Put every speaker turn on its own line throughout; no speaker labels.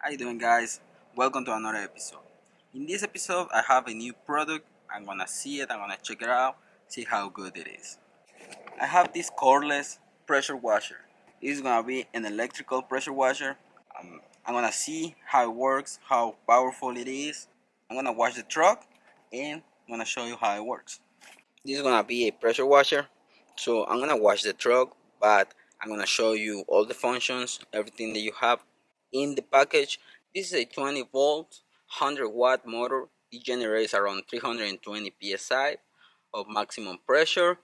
How you doing, guys? Welcome to another episode. In this episode I have a new product. I'm gonna see it, I'm gonna check it out, see how good it is. I have this cordless pressure washer. This is gonna be an electrical pressure washer. I'm gonna see how it works, how powerful it is. I'm gonna wash the truck and I'm gonna show you how it works. This is gonna be a pressure washer, so I'm gonna wash the truck, but I'm gonna show you all the functions, everything that you have in the package. This is a 20 volt 100-watt motor. It generates around 320 psi of maximum pressure,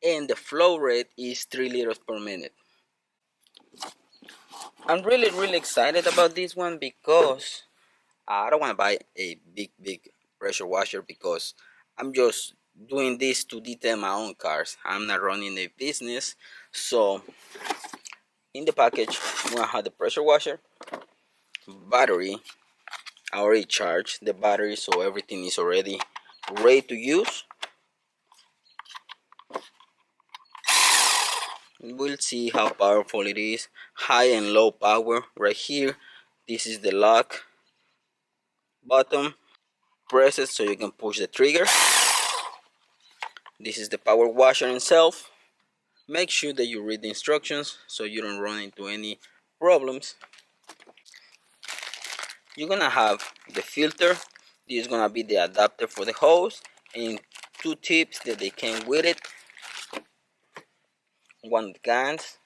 and the flow rate is 3 liters per minute. I'm really excited about this one because I don't want to buy a big pressure washer because I'm just doing this to detail my own cars. I'm not running a business. So in the package we're gonna have the pressure washer, battery. I already charged the battery, so everything is already ready to use. We'll see how powerful it is. High and low power right here. This is the lock button. Press it so you can push the trigger. This is the power washer itself. Make sure that you read the instructions so you don't run into any problems. You're gonna have the filter. This is gonna be the adapter for the hose, and two tips that they came with it. One guns.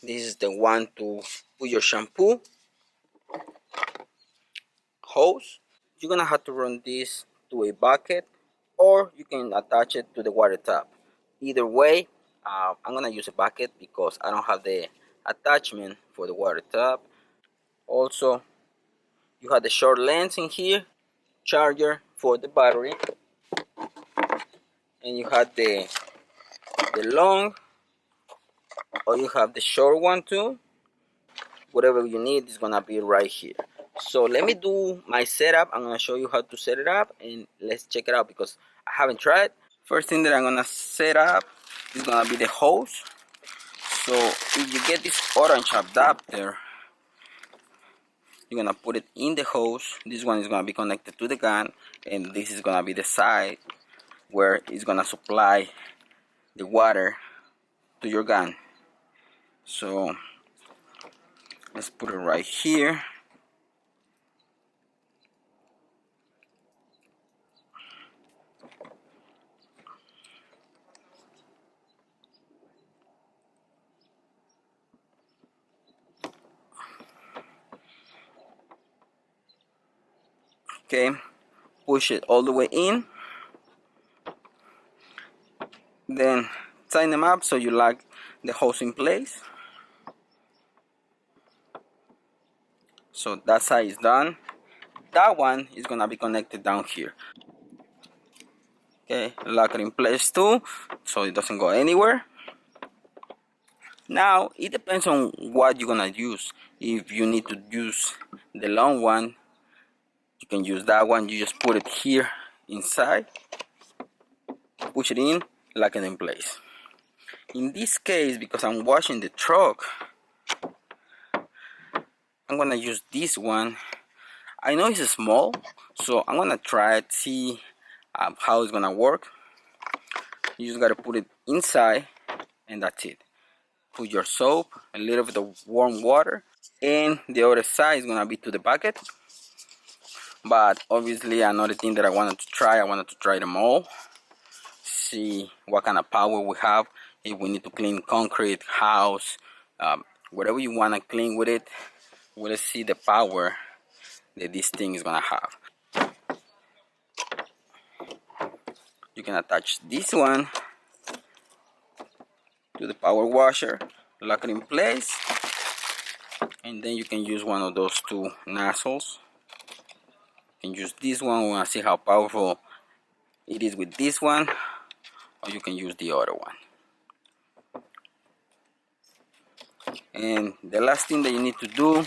This is the one to put your shampoo hose. You're gonna have to run this to a bucket, or you can attach it to the water tap. Either way, I'm gonna use a bucket because I don't have the attachment for the water tap. Also, you have the short lens in here, charger for the battery, and you have the long, or you have the short one too. Whatever you need is gonna be right here. So let me do my setup. I'm gonna show you how to set it up, and let's check it out because I haven't tried. First thing that I'm gonna set up is gonna be the hose. So if you get this orange adapter, you're gonna put it in the hose. This one is gonna be connected to the gun, and this is gonna be the side where it's gonna supply the water to your gun. So let's put it right here. Okay, push it all the way in, then tighten them up so you lock the hose in place. So that side is done. That one is gonna be connected down here. Okay, lock it in place too so it doesn't go anywhere. Now it depends on what you're gonna use. If you need to use the long one, you can use that one. You just put it here inside, push it in, lock it in place. In this case, because I'm washing the truck, I'm gonna use this one. I know it's small, so I'm gonna try it, see how it's gonna work. You just gotta put it inside, and that's it. Put your soap, a little bit of warm water, and the other side is gonna be to the bucket. But obviously another thing that I wanted to try them all, see what kind of power we have. If we need to clean concrete, house, whatever you want to clean with it, we'll see the power that this thing is gonna have. You can attach this one to the power washer, lock it in place, and then you can use one of those two nozzles. You can use this one. We want to see how powerful it is with this one, or you can use the other one. And the last thing that you need to do,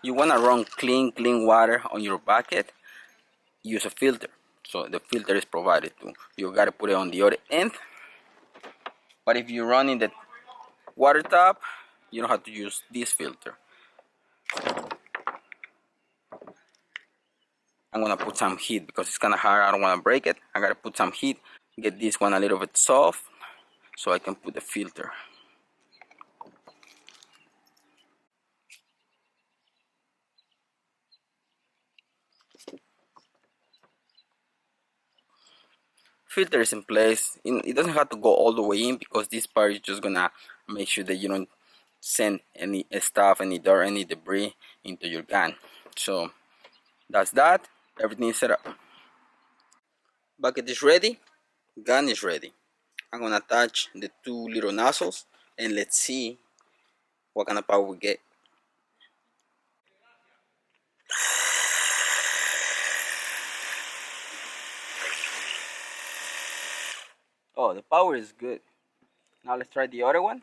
you want to run clean water on your bucket. Use a filter. So the filter is provided too. You got to put it on the other end. But if you're running the water tap, you don't have to use this filter. I'm gonna put some heat because it's kind of hard. I don't want to break it. I gotta put some heat, get this one a little bit soft so I can put the filter. Filter is in place. It doesn't have to go all the way in because this part is just gonna make sure that you don't send any stuff, any dirt, any debris into your gun. So that's that. Everything is set up. Bucket is ready. Gun is ready. I'm gonna attach the two little nozzles and let's see what kind of power we get. Oh, the power is good. Now let's try the other one.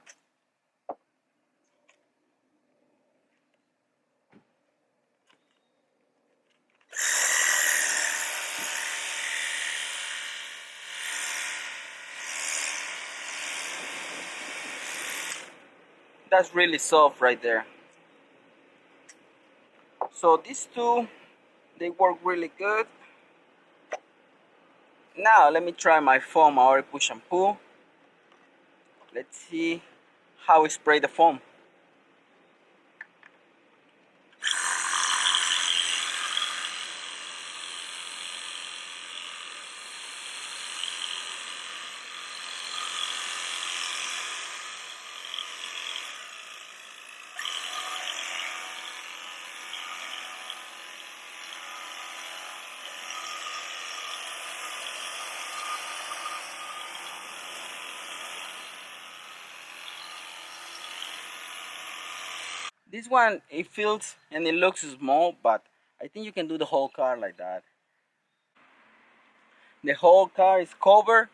That's really soft right there. So these two, they work really good. Now let me try my foam. I already push and pull. Let's see how we spray the foam. This one, it feels and it looks small, but I think you can do the whole car like that. The whole car is covered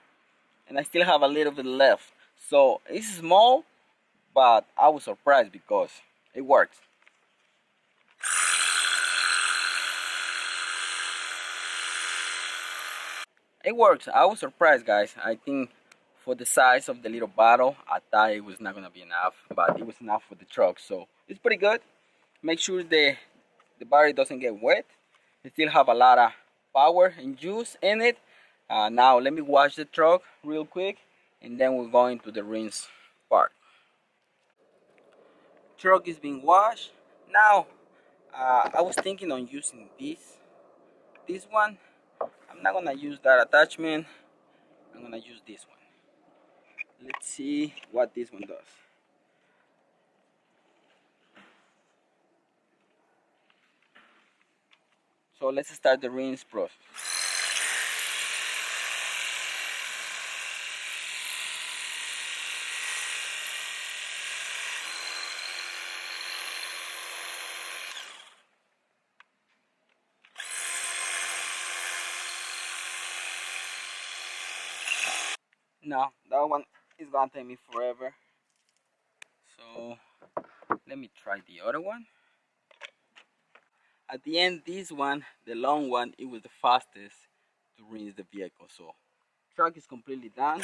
and I still have a little bit left. So it's small, but I was surprised because it works. It works. I was surprised, guys. I think for the size of the little bottle, I thought it was not gonna be enough, but it was enough for the truck. So it's pretty good. Make sure the battery doesn't get wet. It still have a lot of power and juice in it. Now let me wash the truck real quick, and then we'll go into the rinse part. Truck is being washed. Now I was thinking on using this one. I'm not gonna use that attachment. I'm gonna use this one. Let's see what this one does. So let's start the rinse process. No, that one is gonna take me forever. So let me try the other one. At the end, this one, the long one, it was the fastest to rinse the vehicle. So truck is completely done.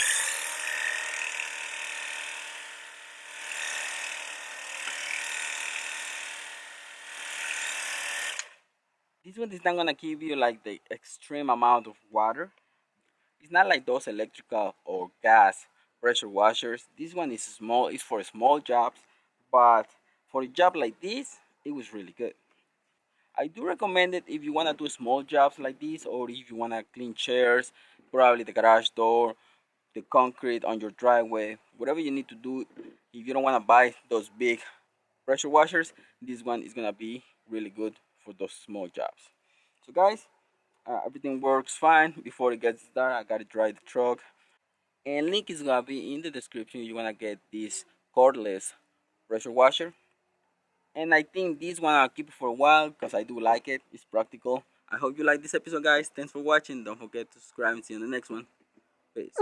This one is not gonna give you like the extreme amount of water. It's not like those electrical or gas pressure washers. This one is small, it's for small jobs, but for a job like this, it was really good. I do recommend it if you want to do small jobs like this, or if you want to clean chairs, probably the garage door, the concrete on your driveway, whatever you need to do. If you don't want to buy those big pressure washers, this one is gonna be really good for those small jobs. So guys, everything works fine. Before it gets dark, I gotta dry the truck, and link is gonna be in the description. You wanna get this cordless pressure washer, and I think this one I'll keep it for a while because I do like it. It's practical. I hope you like this episode, guys. Thanks for watching. Don't forget to subscribe and see you in the next one. Peace.